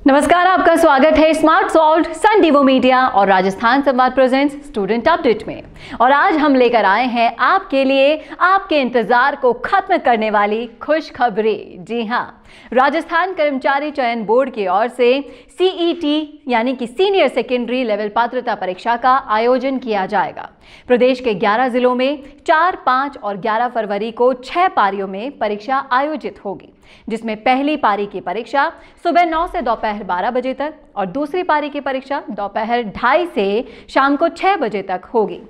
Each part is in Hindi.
नमस्कार, आपका स्वागत है स्मार्ट सॉल्व, सन डीवो मीडिया और राजस्थान संवाद प्रेजेंट्स स्टूडेंट अपडेट में। और आज हम लेकर आए हैं आपके लिए आपके इंतजार को खत्म करने वाली खुश खबरें। जी हाँ, राजस्थान कर्मचारी चयन बोर्ड की ओर से सीईटी यानी कि सीनियर सेकेंडरी लेवल पात्रता परीक्षा का आयोजन किया जाएगा। प्रदेश के 11 जिलों में 4, 5 और 11 फरवरी को 6 पारियों में परीक्षा आयोजित होगी, जिसमें पहली पारी की परीक्षा सुबह 9 से दोपहर 12 बजे तक और दूसरी पारी की परीक्षा दोपहर 2:30 से शाम को 6 बजे तक होगी।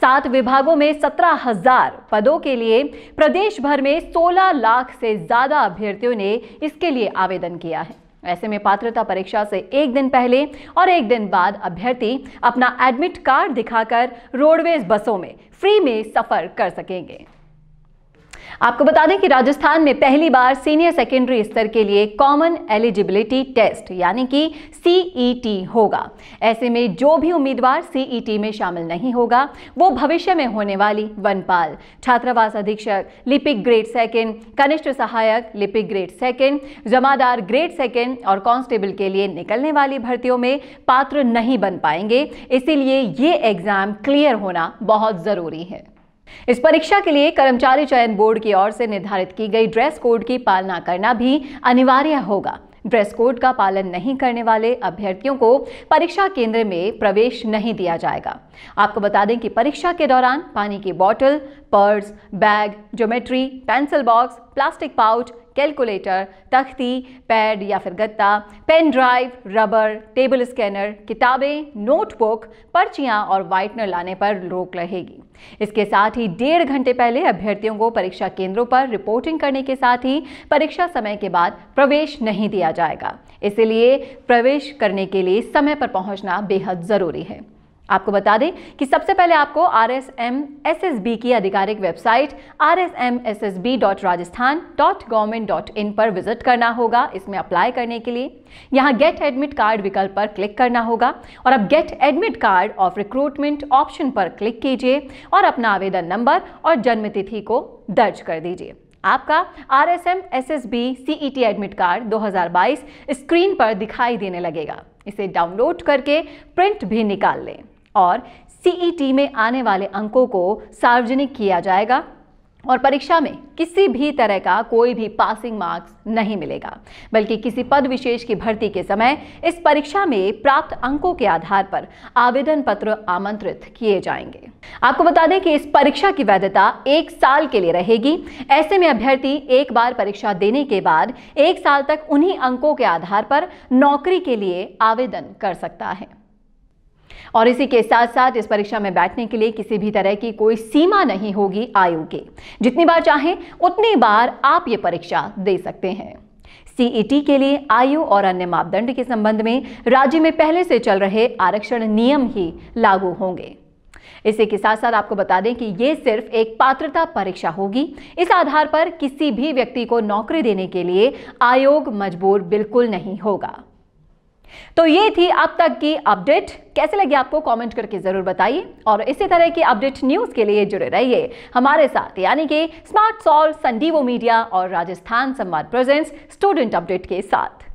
7 विभागों में 17,000 पदों के लिए प्रदेश भर में 16 लाख से ज्यादा अभ्यर्थियों ने इसके लिए आवेदन किया है। ऐसे में पात्रता परीक्षा से एक दिन पहले और एक दिन बाद अभ्यर्थी अपना एडमिट कार्ड दिखाकर रोडवेज बसों में फ्री में सफर कर सकेंगे। आपको बता दें कि राजस्थान में पहली बार सीनियर सेकेंडरी स्तर के लिए कॉमन एलिजिबिलिटी टेस्ट यानी कि सीईटी होगा। ऐसे में जो भी उम्मीदवार सीईटी में शामिल नहीं होगा वो भविष्य में होने वाली वनपाल, छात्रावास अधीक्षक, लिपिक ग्रेड सेकेंड, कनिष्ठ सहायक, लिपिक ग्रेड सेकेंड, जमादार ग्रेड सेकेंड और कांस्टेबल के लिए निकलने वाली भर्तियों में पात्र नहीं बन पाएंगे। इसीलिए ये एग्जाम क्लियर होना बहुत जरूरी है। इस परीक्षा के लिए कर्मचारी चयन बोर्ड की ओर से निर्धारित की गई ड्रेस कोड की पालना करना भी अनिवार्य होगा। ड्रेस कोड का पालन नहीं करने वाले अभ्यर्थियों को परीक्षा केंद्र में प्रवेश नहीं दिया जाएगा। आपको बता दें कि परीक्षा के दौरान पानी की बोतल, purse, bag, geometry, pencil box, plastic pouch, calculator, तख्ती, पैड या फिर गत्ता, pen drive, rubber, table scanner, किताबें, नोटबुक, पर्चियां और व्हाइटनर लाने पर रोक रहेगी। इसके साथ ही 1.5 घंटे पहले अभ्यर्थियों को परीक्षा केंद्रों पर रिपोर्टिंग करने के साथ ही परीक्षा समय के बाद प्रवेश नहीं दिया जाएगा। इसलिए प्रवेश करने के लिए समय पर पहुंचना बेहद जरूरी है। आपको बता दें कि सबसे पहले आपको RSMSSB की आधिकारिक वेबसाइट rsmssb.rajasthan.government.in पर विजिट करना होगा। इसमें अप्लाई करने के लिए यहाँ गेट एडमिट कार्ड विकल्प पर क्लिक करना होगा और अब gate admit card of recruitment option पर क्लिक कीजिए और अपना आवेदन नंबर और जन्म तिथि को दर्ज कर दीजिए। आपका RSMSSB CET admit card 2022 screen पर दिखाई देने लगेगा। इसे डाउनलोड करके प्रिंट भी निकाल लें और सीईटी में आने वाले अंकों को सार्वजनिक किया जाएगा और परीक्षा में किसी भी तरह का कोई भी पासिंग मार्क्स नहीं मिलेगा, बल्कि किसी पद विशेष की भर्ती के समय इस परीक्षा में प्राप्त अंकों के आधार पर आवेदन पत्र आमंत्रित किए जाएंगे। आपको बता दें कि इस परीक्षा की वैधता 1 साल के लिए रहेगी। ऐसे में अभ्यर्थी एक बार परीक्षा देने के बाद 1 साल तक उन्हीं अंकों के आधार पर नौकरी के लिए आवेदन कर सकता है। और इसी के साथ साथ इस परीक्षा में बैठने के लिए किसी भी तरह की कोई सीमा नहीं होगी आयु की। जितनी बार चाहें उतनी बार आप ये परीक्षा दे सकते हैं। सीईटी के लिए आयु और अन्य मापदंड के संबंध में राज्य में पहले से चल रहे आरक्षण नियम ही लागू होंगे। इसी के साथ साथ आपको बता दें कि ये सिर्फ एक पात्रता परीक्षा होगी। इस आधार पर किसी भी व्यक्ति को नौकरी देने के लिए आयोग मजबूर बिल्कुल नहीं होगा। तो ये थी अब तक की अपडेट। कैसे लगी आपको कमेंट करके जरूर बताइए और इसी तरह की अपडेट न्यूज के लिए जुड़े रहिए हमारे साथ, यानी कि स्मार्ट सॉल्व, सन डीवो मीडिया और राजस्थान संवाद प्रेजेंट्स स्टूडेंट अपडेट के साथ।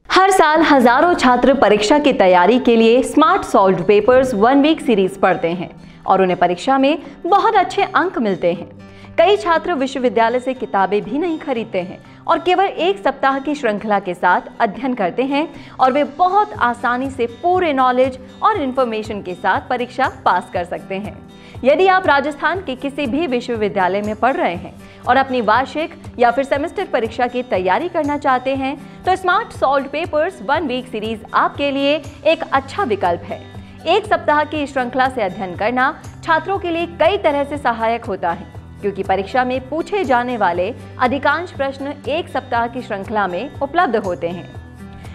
हर साल हजारों छात्र परीक्षा की तैयारी के लिए smart solve papers 1 week series पढ़ते हैं और उन्हें परीक्षा में बहुत अच्छे अंक मिलते हैं। कई छात्र विश्वविद्यालय से किताबें भी नहीं खरीदते हैं और केवल 1 सप्ताह की श्रृंखला के साथ अध्ययन करते हैं और वे बहुत आसानी से पूरे नॉलेज और इन्फॉर्मेशन के साथ परीक्षा पास कर सकते हैं। यदि आप राजस्थान के किसी भी विश्वविद्यालय में पढ़ रहे हैं और अपनी वार्षिक या फिर सेमेस्टर परीक्षा की तैयारी करना चाहते हैं तो smart solve papers 1 week series आपके लिए एक अच्छा विकल्प है। 1 सप्ताह की श्रृंखला से अध्ययन करना छात्रों के लिए कई तरह से सहायक होता है, क्योंकि परीक्षा में पूछे जाने वाले अधिकांश प्रश्न 1 सप्ताह की श्रृंखला में उपलब्ध होते हैं।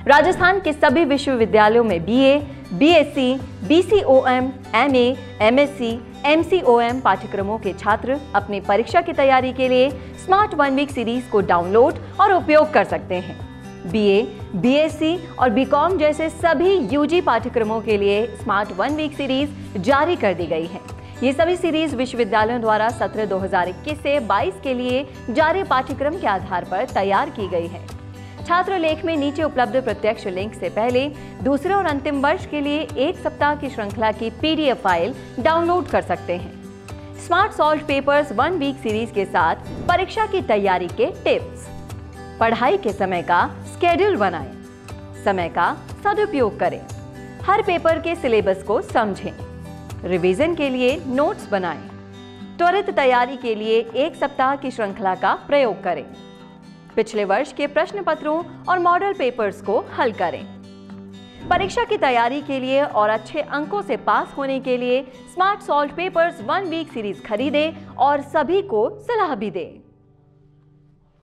राजस्थान के सभी विश्वविद्यालयों में BA, BSc, BCOM, MA, MSc, MCOM पाठ्यक्रमों के छात्र अपनी परीक्षा की तैयारी के लिए स्मार्ट 1 वीक सीरीज को डाउनलोड और उपयोग कर सकते हैं। BA, BSc और BCom जैसे सभी UG पाठ्यक्रमों के लिए स्मार्ट 1 वीक सीरीज जारी कर दी गई है। ये सभी सीरीज विश्वविद्यालयों द्वारा सत्र 2021 से 22 के लिए जारी पाठ्यक्रम के आधार पर तैयार की गई है। छात्र लेख में नीचे उपलब्ध प्रत्यक्ष लिंक से पहले दूसरे और अंतिम वर्ष के लिए 1 सप्ताह की श्रृंखला की PDF फाइल डाउनलोड कर सकते हैं। Smart solve papers 1 week series के साथ परीक्षा की तैयारी के टिप्स। पढ़ाई के समय का स्केड्यूल बनाएं, समय का सदुपयोग करें, हर पेपर के सिलेबस को समझें, रिवीजन के लिए नोट्स बनाएं, त्वरित तैयारी के लिए 1 सप्ताह की श्रृंखला का प्रयोग करें, पिछले वर्ष के प्रश्न पत्रों और मॉडल पेपर्स को हल करें। परीक्षा की तैयारी के लिए और अच्छे अंकों से पास होने के लिए smart solve papers 1 week series खरीदें और सभी को सलाह भी दें।